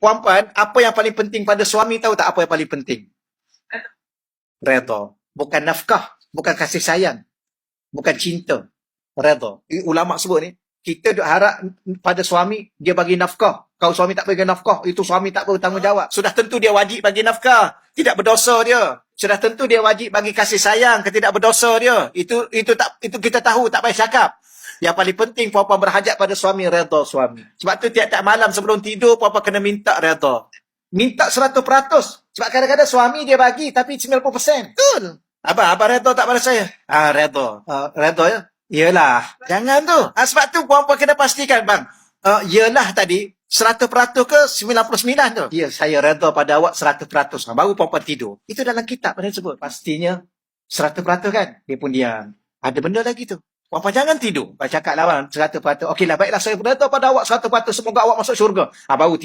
Puan-puan, apa yang paling penting pada suami tahu tak apa yang paling penting? Redha. Bukan nafkah, bukan kasih sayang, bukan cinta. Redha. Ulama sebut ni, kita duk harap pada suami dia bagi nafkah. Kalau suami tak bagi nafkah, itu suami tak bertanggungjawab. Sudah tentu dia wajib bagi nafkah, tidak berdosa dia. Sudah tentu dia wajib bagi kasih sayang, tidak berdosa dia. Itu kita tahu, tak payah cakap. Yang paling penting puan-puan berhajat pada suami, redha suami. Sebab tu tiap-tiap malam sebelum tidur puan-puan kena minta redha. Minta 100%. Sebab kadang-kadang suami dia bagi tapi 90%. Betul. Abang redha tak pada saya? Redha. Redha ya? Yelah. Jangan tu. Sebab tu puan-puan kena pastikan bang. Yelah tadi 100% ke 99 tu? Ya, saya redha pada awak 100%. Baru puan-puan tidur. Itu dalam kitab pada sebut. Pastinya 100% kan? Dia pun diam. Ada benda lagi tu. Puan-puan jangan tidur. Cakap lah bang 100%. Okeylah baiklah saya redha pada awak 100%. Semoga awak masuk syurga. Baru tidur.